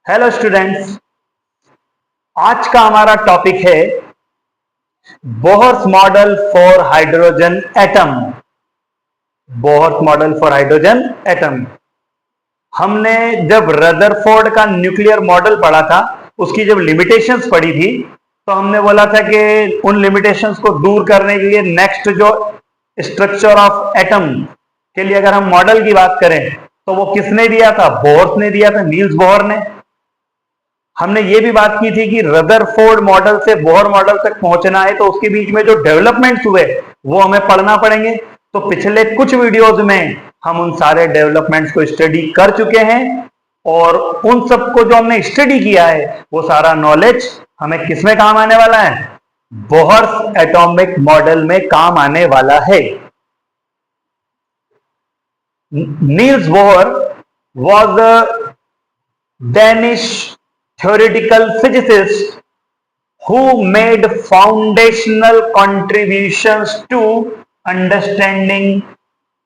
Hello students. आज का हमारा टॉपिक है Bohr's model for hydrogen atom. Bohr's model for hydrogen atom. हमने जब रदरफोर्ड का न्यूक्लियर मॉडल पढ़ा था, उसकी जब लिमिटेशंस पढ़ी थी, तो हमने बोला था कि उन लिमिटेशंस को दूर करने के लिए नेक्स्ट जो स्ट्रक्चर ऑफ एटम के लिए अगर हम मॉडल की बात करें तो वो किसने दिया था? बोहर्स ने दिया था, नील्स बोहर ने। हमने ये भी बात की थी कि रदरफोर्ड मॉडल से बोहर मॉडल तक पहुंचना है तो उसके बीच में जो डेवलपमेंट्स हुए वो हमें पढ़ना पड़ेंगे। तो पिछले कुछ वीडियोस में हम उन सारे डेवलपमेंट्स को स्टडी कर चुके हैं और उन सबको जो हमने स्टडी किया है वो सारा नॉलेज हमें किसमें काम आने वाला है? बोहर्स एटॉमिक मॉडल में काम आने वाला है। Niels Bohr was a Danish theoretical physicist who made foundational contributions to understanding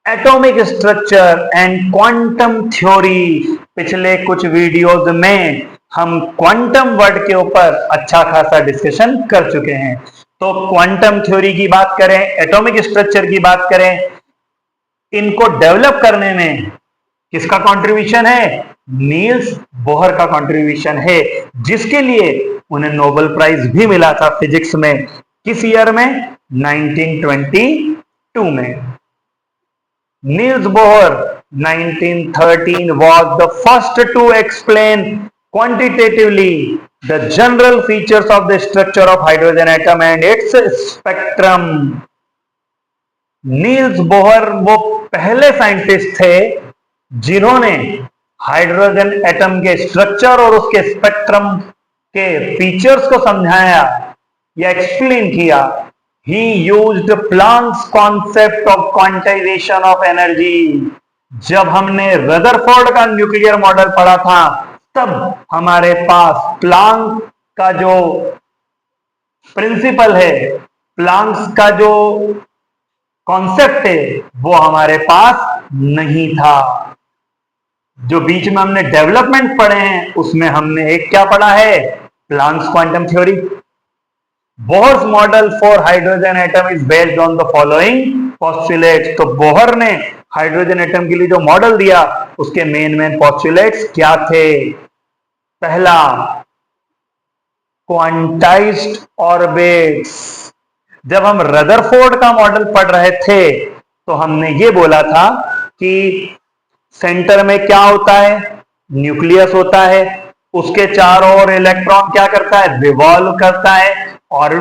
atomic structure and quantum theory। पिछले कुछ वीडियोस में हम क्वांटम वर्ड के ऊपर अच्छा खासा डिस्कशन कर चुके हैं। तो क्वांटम थ्योरी की बात करें, एटॉमिक स्ट्रक्चर की बात करें, इनको डेवलप करने में किसका कंट्रीब्यूशन है? नील्स बोहर का कंट्रीब्यूशन है, जिसके लिए उन्हें नोबेल प्राइज भी मिला था फिजिक्स में। किस ईयर में? 1922 में। Niels Bohr 1913 was the first to explain quantitatively the general features of the structure of hydrogen atom and its spectrum। Niels Bohr वो पहले साइंटिस्ट थे जिन्होंने हाइड्रोजन एटम के स्ट्रक्चर और उसके स्पेक्ट्रम के फीचर्स को समझाया या एक्सप्लेन किया। ही used Planck's concept of quantization of energy. जब हमने रदरफोर्ड का न्यूक्लियर मॉडल पढ़ा था तब हमारे पास प्लांक का जो प्रिंसिपल है, प्लांक्स का जो कॉन्सेप्ट है, वो हमारे पास नहीं था। जो बीच में हमने डेवलपमेंट पढ़े हैं उसमें हमने एक क्या पढ़ा है? Planck's quantum theory. Bohr's model for hydrogen atom is based on the following postulates. तो बोहर ने हाइड्रोजन एटम के लिए जो मॉडल दिया उसके मेन पोस्टुलेट्स क्या थे? पहला, क्वांटाइज्ड ऑर्बिट्स। जब हम रदरफोर्ड का मॉडल पढ़ रहे थे तो हमने ये बोला था कि सेंटर में क्या होता है? न्यूक्लियस होता है, उसके चारों ओर इलेक्ट्रॉन क्या करता है? रिवॉल्व करता है। और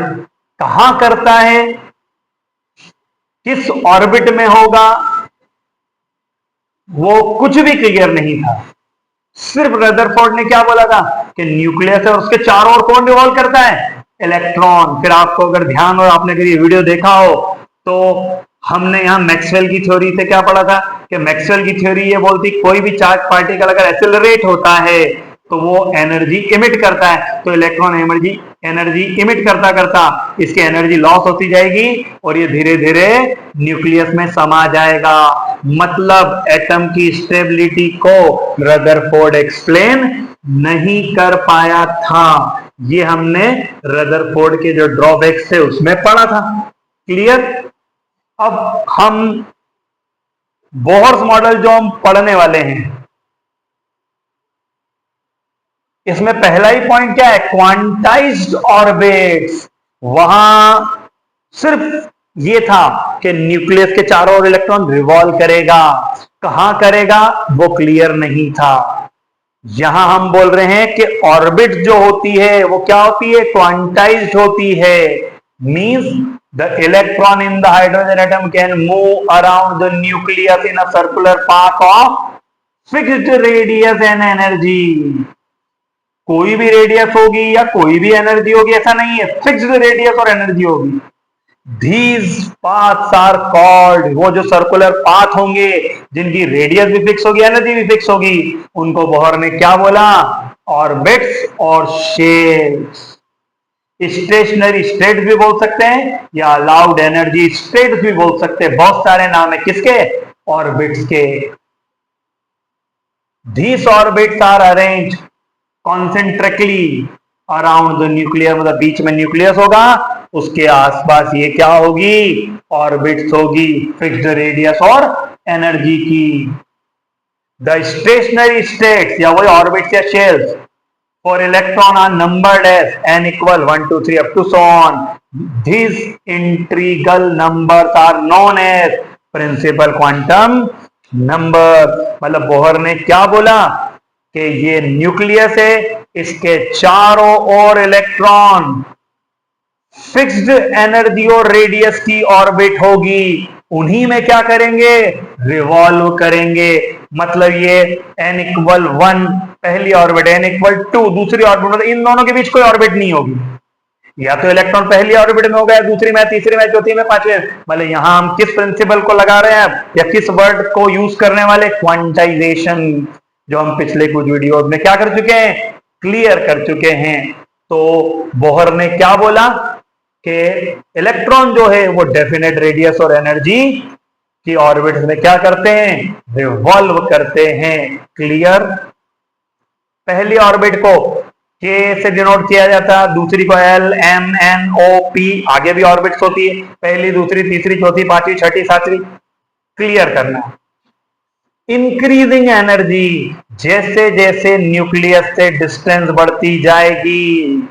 कहां करता है, किस ऑर्बिट में होगा, वो कुछ भी क्लियर नहीं था। सिर्फ रदरफोर्ड ने क्या बोला था कि न्यूक्लियस है और उसके चारों ओर कौन रिवॉल्व करता है? इलेक्ट्रॉन। फिर आपको अगर ध्यान हो, आपने अगर ये वीडियो देखा हो तो हमने यहां मैक्सवेल की थ्योरी से क्या पढ़ा था कि मैक्सवेल की थ्योरी ये बोलती कोई भी चार्ज पार्टिकल अगर एक्सेलरेट होता है तो वो एनर्जी इमिट करता है। तो इलेक्ट्रॉन एनर्जी इमिट करता करता इसकी एनर्जी लॉस होती जाएगी और ये धीरे धीरे न्यूक्लियस में समा जाएगा। मतलब एटम की स्टेबिलिटी को रदरफोर्ड एक्सप्लेन नहीं कर पाया था। ये हमने रदरफोर्ड के जो ड्रॉबैक्स थे उसमें पढ़ा था। क्लियर? अब हम बोहर्स मॉडल जो हम पढ़ने वाले हैं इसमें पहला ही पॉइंट क्या है? Quantized orbits. वहां सिर्फ ये था कि न्यूक्लियस के चारों ओर इलेक्ट्रॉन रिवॉल्व करेगा। कहां करेगा वो क्लियर नहीं था। यहां हम बोल रहे हैं कि ऑर्बिट जो होती है वो क्या होती है? क्वांटाइज्ड होती है। Means the electron in the hydrogen atom can move around the nucleus in a circular path of fixed radius and energy. कोई भी रेडियस होगी या कोई भी एनर्जी होगी, ऐसा नहीं है, फिक्स्ड रेडियस और एनर्जी होगी। These paths are called, वो जो सर्कुलर पाथ होंगे जिनकी रेडियस भी फिक्स होगी, एनर्जी भी फिक्स होगी, उनको बोहर ने क्या बोला? ऑर्बिट्स और शेल्स। स्टेशनरी स्टेट भी बोल सकते हैं या अलाउड एनर्जी स्टेट भी बोल सकते हैं। बहुत सारे नाम है किसके? ऑर्बिट्स के। These orbits are arranged concentrically around the nuclear, मतलब बीच में न्यूक्लियस होगा, उसके आसपास ये क्या होगी, ऑर्बिट्स होगी फिक्स्ड रेडियस और एनर्जी की। द स्टेशनरी स्टेट्स या वही ऑर्बिट्स या shells for electron are numbered as n equal 1 2 3 up to so on. These integral numbers are known as principal quantum number। मतलब बोहर ने क्या बोला कि ये न्यूक्लियस है, इसके चारों ओर इलेक्ट्रॉन फिक्स्ड एनर्जी और रेडियस की ऑर्बिट होगी, उन्हीं में क्या करेंगे, रिवॉल्व करेंगे। मतलब ये n इक्वल 1 पहली ऑर्बिट, n इक्वल 2 दूसरी ऑर्बिट, मतलब इन दोनों के बीच कोई ऑर्बिट नहीं होगी, या तो इलेक्ट्रॉन पहली ऑर्बिट में होगा, दूसरी में, तीसरी में, चौथी में, पांचवें। मतलब यहां हम किस प्रिंसिपल को लगा रहे हैं या किस वर्ड को यूज करने वाले, क्वांटाइजेशन, जो हम पिछले कुछ वीडियो में क्या कर चुके हैं, क्लियर कर चुके हैं। तो बोहर ने क्या बोला कि इलेक्ट्रॉन जो है वो डेफिनेट रेडियस और एनर्जी की ऑर्बिट में क्या करते हैं, रिवॉल्व करते हैं। क्लियर। पहली ऑर्बिट को K से डिनोट किया जाता है, दूसरी को L M N O P, आगे भी ऑर्बिट्स होती है, पहली, दूसरी, तीसरी, चौथी, पांचवी, छठी, सातवीं। क्लियर करना। इंक्रीजिंग एनर्जी, जैसे जैसे न्यूक्लियस से डिस्टेंस बढ़ती जाएगी,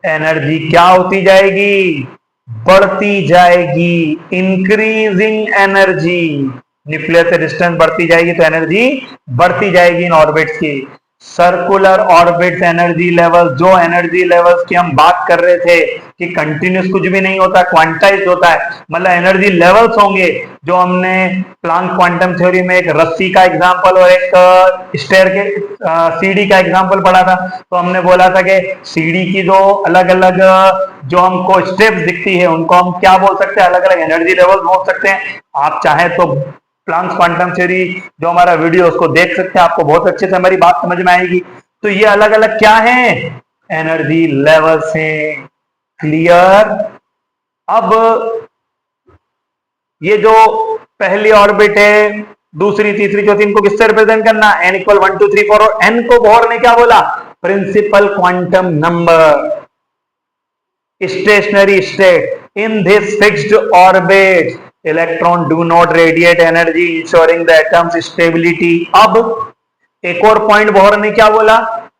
एनर्जी क्या होती जाएगी, बढ़ती जाएगी। इंक्रीजिंग एनर्जी, न्यूक्लियस से डिस्टेंस बढ़ती जाएगी तो एनर्जी बढ़ती जाएगी इन ऑर्बिट्स की। सर्कुलर ऑर्बिट्स एनर्जी लेवल, जो एनर्जी लेवल्स की हम बात कर रहे थे कि कंटिन्यूस कुछ भी नहीं होता, क्वांटाइज होता है, मतलब एनर्जी लेवल्स होंगे, जो हमने प्लांक क्वांटम थ्योरी में एक रस्सी का एग्जांपल और एक स्टेयर के सीढ़ी का एग्जांपल पढ़ा था। तो हमने बोला था कि सीढ़ी की जो अलग अलग जो हमको स्टेप्स दिखती है उनको हम क्या बोल सकते हैं, अलग अलग एनर्जी लेवल बोल सकते हैं। आप चाहे तो प्लांक क्वांटम थ्योरी जो हमारा वीडियो उसको देख सकते हैं, आपको बहुत अच्छे से हमारी बात समझ में आएगी। तो ये अलग अलग क्या है, एनर्जी लेवल्स हैं। क्लियर। अब ये जो पहली ऑर्बिट है, दूसरी, तीसरी, चौथी, इनको किससे रिप्रेजेंट करना, n इक्वल 1 2 3 4, और n को बोहर ने क्या बोला, principal quantum number. Stationary state in this fixed orbit electron do not radiate energy ensuring the atom's stability. अब एक और पॉइंट बोहर ने क्या बोला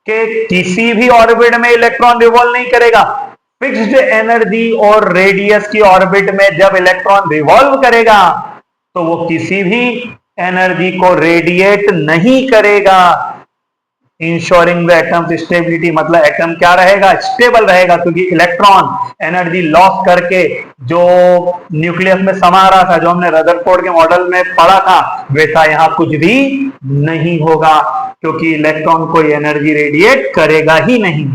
कि किसी भी ऑर्बिट में इलेक्ट्रॉन रिवॉल्व नहीं करेगा, फिक्स्ड एनर्जी और रेडियस की ऑर्बिट में जब इलेक्ट्रॉन रिवॉल्व करेगा तो वो किसी भी एनर्जी को रेडिएट नहीं करेगा। इंश्योरिंग द एटम्स स्टेबिलिटी, मतलब एटम क्या रहेगा, स्टेबल रहेगा, क्योंकि इलेक्ट्रॉन एनर्जी लॉस करके जो न्यूक्लियस में समा रहा था, जो हमने रदरफोर्ड के मॉडल में पढ़ा था, वैसा यहां कुछ भी नहीं होगा, क्योंकि इलेक्ट्रॉन कोई एनर्जी रेडिएट करेगा ही नहीं।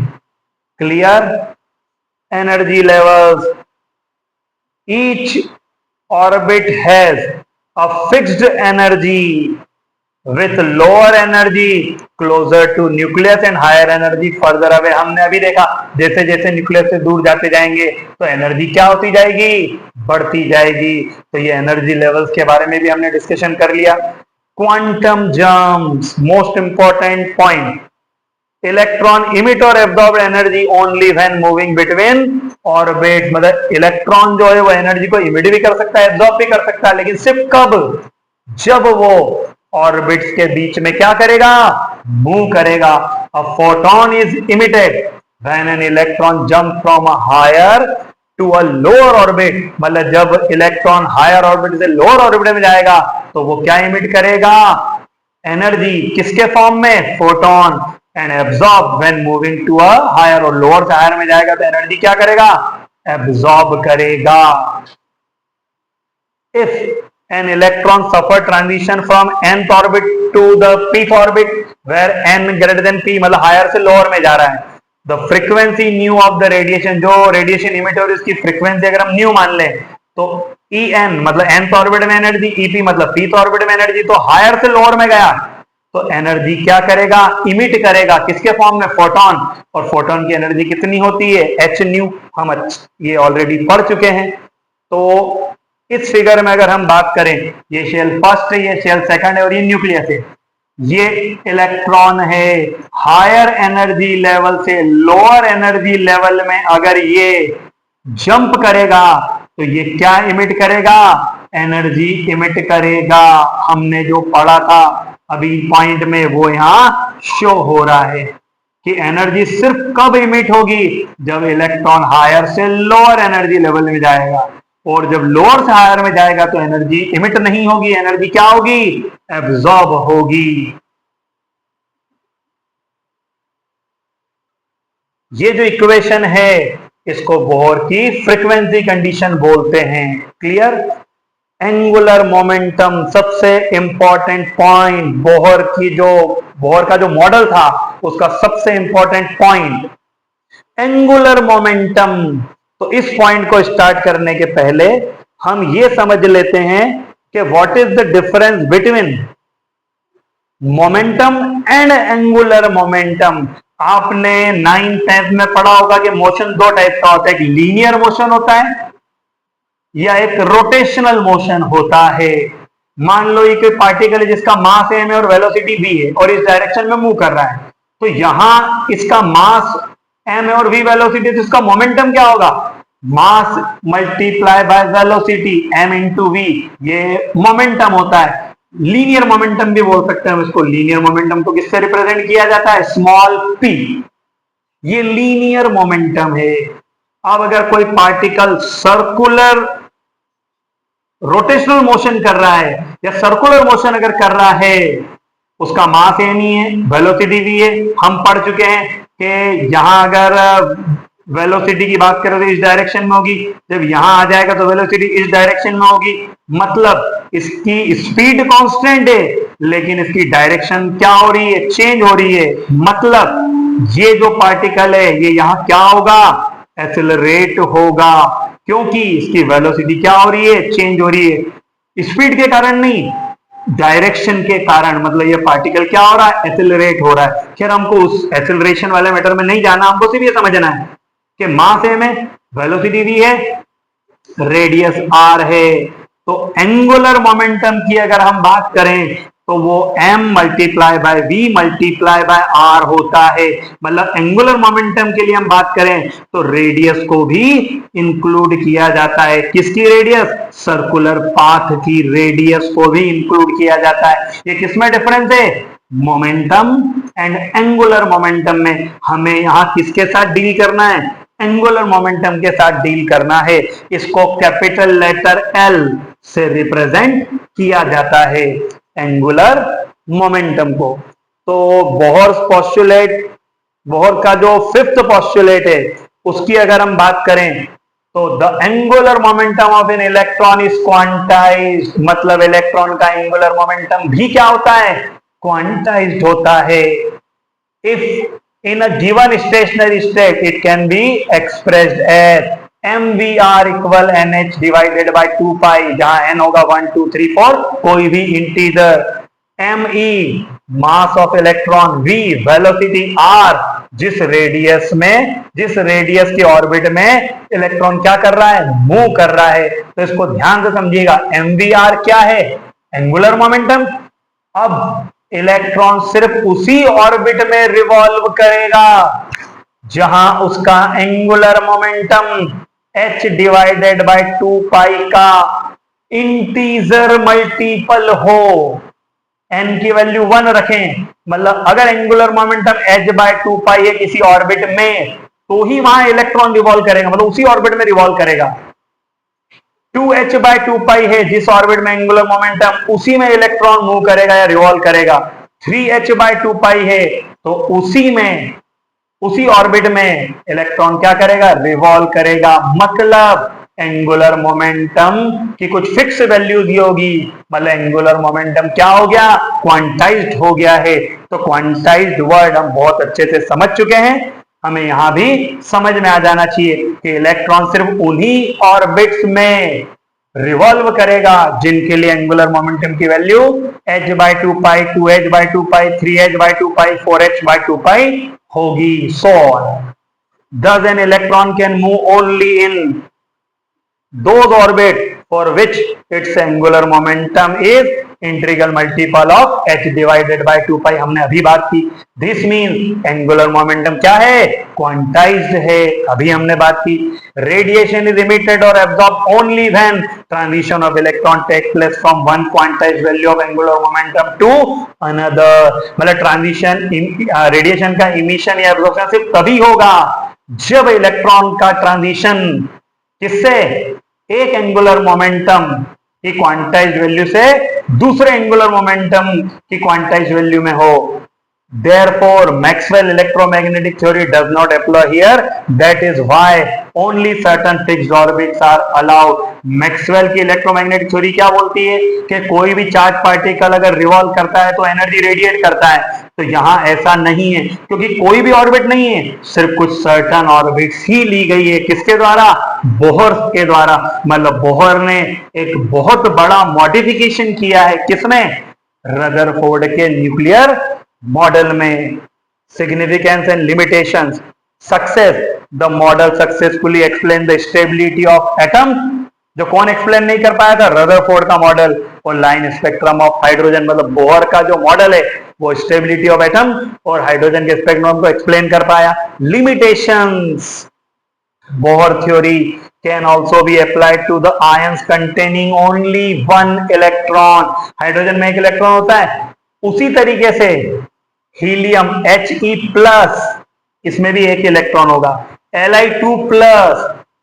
Clear. Energy levels, each orbit has a fixed energy with lower energy closer to nucleus and higher energy further away। हमने अभी देखा जैसे जैसे न्यूक्लियस से दूर जाते जाएंगे तो एनर्जी क्या होती जाएगी, बढ़ती जाएगी। तो ये एनर्जी लेवल्स के बारे में भी हमने डिस्कशन कर लिया। Quantum jumps, most important point, electron emit और absorb energy only when moving between orbit. मतलब इलेक्ट्रॉन जो है वो एनर्जी को इमिट भी कर सकता है, एब्जॉर्ब भी कर सकता है, लेकिन सिर्फ कब, जब वो ऑर्बिट्स के बीच में क्या करेगा, मूव करेगा। A photon is emitted when an electron jump from a higher to a lower orbit. मतलब जब इलेक्ट्रॉन हायर ऑर्बिट से लोअर ऑर्बिट में जाएगा तो वो क्या इमिट करेगा, एनर्जी, किसके फॉर्म में, photon. And absorb when moving to a higher, और लोअर से हायर में जाएगा तो एनर्जी क्या करेगा, एब्जॉर्ब करेगा। If an electron suffer transition from nth orbit to the pth orbit where n greater than p, मतलब हायर से लोअर में जा रहा है, the frequency nu of the radiation, जो रेडिएशन इमिट हो रही है उसकी फ्रीक्वेंसी अगर हम न्यू मान लें तो En मतलब nth ऑर्बिट में एनर्जी, Ep मतलब pth ऑर्बिट में एनर्जी, तो हायर से लोअर में गया तो एनर्जी क्या करेगा, इमिट करेगा, किसके फॉर्म में, फोटोन। और फोटोन की एनर्जी कितनी होती है, h न्यू, हम ये ऑलरेडी पढ़ चुके हैं। तो इस फिगर में अगर हम बात करें, ये शेल फर्स्ट है, ये शेल सेकंड है और ये न्यूक्लियस है। ये इलेक्ट्रॉन है। हायर एनर्जी लेवल से लोअर एनर्जी लेवल में अगर ये जंप करेगा तो ये क्या इमिट करेगा? एनर्जी इमिट करेगा। हमने जो पढ़ा था अभी पॉइंट में वो यहां शो हो रहा है कि एनर्जी सिर्फ कब इमिट होगी? जब इलेक्ट्रॉन हायर से लोअर एनर्जी लेवल में जाएगा, और जब लोअर से हायर में जाएगा तो एनर्जी इमिट नहीं होगी, एनर्जी क्या होगी? एब्जॉर्ब होगी। ये जो इक्वेशन है इसको बोहर की फ्रीक्वेंसी कंडीशन बोलते हैं। क्लियर? एंगुलर मोमेंटम सबसे इंपॉर्टेंट पॉइंट, बोहर का जो मॉडल था उसका सबसे इंपॉर्टेंट पॉइंट एंगुलर मोमेंटम। तो इस पॉइंट को स्टार्ट करने के पहले हम ये समझ लेते हैं कि what is the difference between momentum and angular momentum. आपने 9th 10th में पढ़ा होगा कि मोशन दो टाइप का होता है, एक लीनियर मोशन होता है या एक रोटेशनल मोशन होता है। मान लो ये कोई पार्टिकल है जिसका मास m है और वेलोसिटी v है और इस डायरेक्शन में मूव कर रहा है, तो यहां इसका मास m है और v वेलोसिटी, तो इसका मोमेंटम क्या होगा? मास multiply by velocity, m into v, ये मोमेंटम होता है। लीनियर मोमेंटम भी बोल सकते हैं हम इसको। लीनियर मोमेंटम को किससे रिप्रेजेंट किया जाता है? Small p। ये लीनियर मोमेंटम है। अब अगर कोई पार्टिकल सर्कुलर रोटेशनल मोशन कर रहा है या सर्कुलर मोशन अगर कर रहा है, उसका मास m ही है, वेलोसिटी v है। हम पढ़ चुके हैं कि यहां अगर वेलोसिटी की बात करें तो इस डायरेक्शन में होगी, जब यहां आ जाएगा तो वेलोसिटी इस डायरेक्शन में होगी। मतलब इसकी स्पीड कांस्टेंट है लेकिन इसकी डायरेक्शन क्या हो रही है? चेंज हो रही है। मतलब ये जो पार्टिकल है ये यहां क्या होगा? एक्सेलरेट होगा, क्योंकि इसकी वेलोसिटी क्या हो रही है? चेंज हो रही है। स्पीड के कारण नहीं, डायरेक्शन के कारण। मतलब ये पार्टिकल क्या हो रहा है? एक्सेलरेट हो रहा है। खैर हमको उस एक्सेलरेशन वाले मैटर में नहीं जाना, हमको सिर्फ ये समझना है कि मास m है, वेलोसिटी v है, रेडियस r है। तो एंगुलर मोमेंटम की अगर हम बात करें तो वो m multiply by v multiply by r होता है। मतलब एंगुलर मोमेंटम के लिए हम बात करें तो रेडियस को भी इंक्लूड किया जाता है। किसकी रेडियस? सर्कुलर पाथ की रेडियस को भी इंक्लूड किया जाता है। ये किसमें डिफरेंस है? मोमेंटम एंड एंगुलर मोमेंटम में। हमें यहां किसके साथ डील करना है? एंगुलर मोमेंटम के साथ डील करना है। इसको कैपिटल लेटर L से रिप्रेजेंट किया जाता है, एंगुलर मोमेंटम को। तो बोहर का जो 5th पोस्टुलेट है उसकी अगर हम बात करें तो the angular momentum of an electron is quantized. मतलब इलेक्ट्रॉन का एंगुलर मोमेंटम भी क्या होता है? क्वांटाइज्ड होता है। If in a given stationary state it can be expressed as mvr equal nh divided by 2 pi, जहां n होगा 1 2 3 4 कोई भी integer, me mass of electron, v velocity, r जिस रेडियस की ऑर्बिट में इलेक्ट्रॉन क्या कर रहा है? मूव कर रहा है। तो इसको ध्यान से समझिएगा, mvr क्या है? Angular momentum. अब इलेक्ट्रॉन सिर्फ उसी ऑर्बिट में रिवॉल्व करेगा जहां उसका angular momentum h divided by 2 पाई का इंटीजर मल्टीपल हो। n की वैल्यू 1 रखें, मतलब अगर एंगुलर मोमेंटम h बाय 2 पाई है किसी ऑर्बिट में तो ही वहां इलेक्ट्रॉन रिवॉल्व करेगा, मतलब उसी ऑर्बिट में रिवॉल्व करेगा। 2h बाय 2 पाई है जिस ऑर्बिट में एंगुलर मोमेंटम, उसी में इलेक्ट्रॉन मूव करेगा या रिवॉल्व करेगा। 3h बाय 2 पाई है तो उसी ऑर्बिट में इलेक्ट्रॉन क्या करेगा? रिवॉल्व करेगा। मतलब एंगुलर मोमेंटम की कुछ फिक्स वैल्यू दी होगी, मतलब एंगुलर मोमेंटम क्या हो गया? क्वांटाइज्ड हो गया है। तो क्वांटाइज्ड वर्ड हम बहुत अच्छे से समझ चुके हैं। हमें यहां भी समझ में आ जाना चाहिए कि इलेक्ट्रॉन सिर्फ उन्हीं ऑर्बिट्स में रिवॉल्व करेगा जिनके लिए एंगुलर मोमेंटम की वैल्यू h बाय 2 पाई, 2h बाय 2 पाई, 3h बाय 2 पाई, 4h बाय 2 पाई होगी। सो thus an electron can move only in those orbit for which its angular momentum is integral multiple of h divided by 2 पाई, हमने अभी बात की। This mean angular momentum क्या है, quantized है, अभी हमने बात की। रेडिएशन इज इमिटेड और absorb only when transition of electron take place from one quantized value of angular momentum to another. मतलब ट्रांजिशन, रेडिएशन का इमिशन या एब्जॉर्प्शन सिर्फ तभी होगा जब इलेक्ट्रॉन का ट्रांजिशन किससे, एक एंगुलर मोमेंटम की क्वांटाइज्ड वैल्यू से दूसरे एंगुलर मोमेंटम की क्वांटाइज्ड वैल्यू में हो। Therefore, Maxwell electromagnetic theory does not apply here. That is why only certain fixed orbits are allowed. Maxwell की इलेक्ट्रोमैग्नेटिक थ्योरी क्या बोलती है कि कोई भी चार्ज पार्टिकल अगर रिवॉल्व करता है तो एनर्जी रेडिएट करता है, तो यहां ऐसा नहीं है, क्योंकि कोई भी ऑर्बिट नहीं है, सिर्फ कुछ सर्टन ऑर्बिट्स ही ली गई है। किसके द्वारा, बोहर के द्वारा। मतलब बोहर ने एक बहुत बड़ा मॉडिफिकेशन किया है, किसमें, रदरफोर्ड के न्यूक्लियर मॉडल में। Significance and limitations, success, the model successfully explain the stability of atom. जो कौन एक्सप्लेन नहीं कर पाया था, रदरफोर्ड का मॉडल और लाइन स्पेक्ट्रम ऑफ हाइड्रोजन। मतलब बोहर का जो मॉडल है वो स्टेबिलिटी ऑफ एटम और हाइड्रोजन के स्पेक्ट्रम को एक्सप्लेन कर पाया। Limitations, Bohr theory can also be applied to the ions containing only one electron. Hydrogen में एक इलेक्ट्रॉन होता है, उसी तरीके से हीलियम He+, इसमें भी एक इलेक्ट्रॉन होगा। Li2+,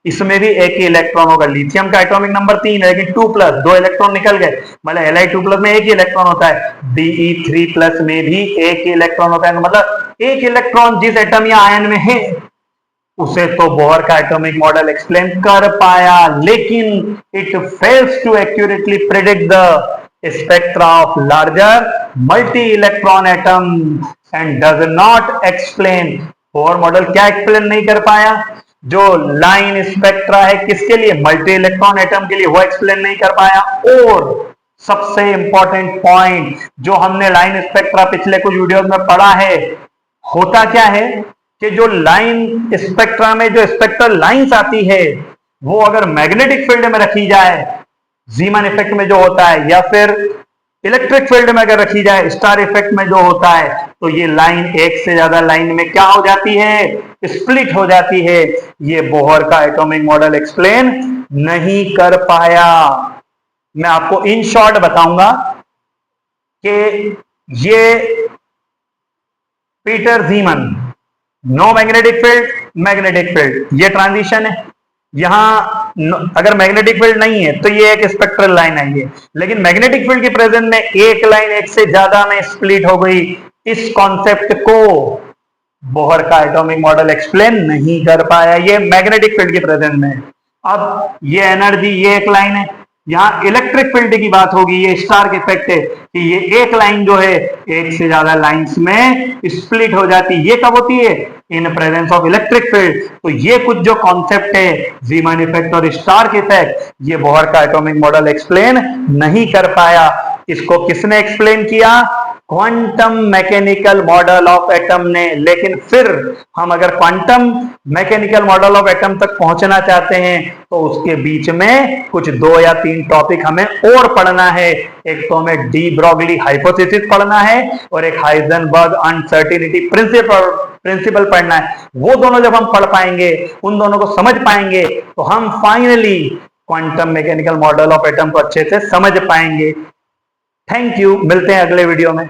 इसमें भी एक ही इलेक्ट्रॉन होगा। लिथियम का एटॉमिक नंबर 3 है, लेकिन 2+, 2 इलेक्ट्रॉन निकल गए, मतलब Li2+ में एक ही इलेक्ट्रॉन होता है। Be3+ में भी एक ही इलेक्ट्रॉन होता है। मतलब एक इलेक्ट्रॉन जिस एटम या आयन में है उसे तो बोहर का एटॉमिक मॉडल एक्सप्लेन कर पाया, लेकिन it fails to accurately predict the spectra of larger multi electron atom and does not explain. Bohr model क्या एक्सप्लेन नहीं कर पाया, जो लाइन स्पेक्ट्रा है किसके लिए, मल्टी इलेक्ट्रॉन एटम के लिए, वो एक्सप्लेन नहीं कर पाया। और सबसे इंपॉर्टेंट पॉइंट जो हमने लाइन स्पेक्ट्रा पिछले कुछ वीडियोस में पढ़ा है, होता क्या है कि जो लाइन स्पेक्ट्रा में जो स्पेक्ट्रल लाइंस आती है वो अगर मैग्नेटिक फील्ड में रखी जाए, जीमन इफेक्ट में जो होता है, या फिर इलेक्ट्रिक फील्ड में अगर रखी जाए, स्टार इफेक्ट में जो होता है, तो ये लाइन एक से ज्यादा लाइन में क्या हो जाती है, स्प्लिट हो जाती है। ये बोहर का एटॉमिक मॉडल एक्सप्लेन नहीं कर पाया। मैं आपको इन शॉर्ट बताऊंगा कि ये Peter Zeeman, no magnetic field, magnetic field, ये ट्रांजिशन है। यहां अगर मैग्नेटिक फील्ड नहीं है तो ये एक स्पेक्ट्रल लाइन है ये, लेकिन मैग्नेटिक फील्ड की प्रेजेंस में एक लाइन एक से ज्यादा में स्प्लिट हो गई। इस कॉन्सेप्ट को बोहर का एटॉमिक मॉडल एक्सप्लेन नहीं कर पाया, ये मैग्नेटिक फील्ड की प्रेजेंस में। अब ये एनर्जी, ये एक लाइन है, यहां इलेक्ट्रिक फील्ड की बात होगी, ये स्टार इफेक्ट है कि ये एक लाइन जो है एक से ज्यादा लाइंस में स्प्लिट हो जाती है। ये कब होती है, in presence of electric field. तो ये कुछ जो कॉन्सेप्ट है, जीमन इफेक्ट और स्टार इफेक्ट, ये बोहर का एटॉमिक मॉडल एक्सप्लेन नहीं कर पाया। इसको किसने एक्सप्लेन किया, quantum mechanical model of atom ने। लेकिन फिर हम अगर quantum mechanical model of atom तक पहुंचना चाहते हैं तो उसके बीच में कुछ 2 या 3 टॉपिक हमें और पढ़ना है। एक तो हमें डी ब्रॉगली हाइपोथेसिस पढ़ना है और एक हाइजेनबर्ग अनसर्टेनिटी प्रिंसिपल पढ़ना है। वो दोनों जब हम पढ़ पाएंगे, उन दोनों को समझ पाएंगे, तो हम finally quantum mechanical model of atom को अच्छे से समझ पाएंगे। थैंक यू, मिलते हैं अगले वीडियो में।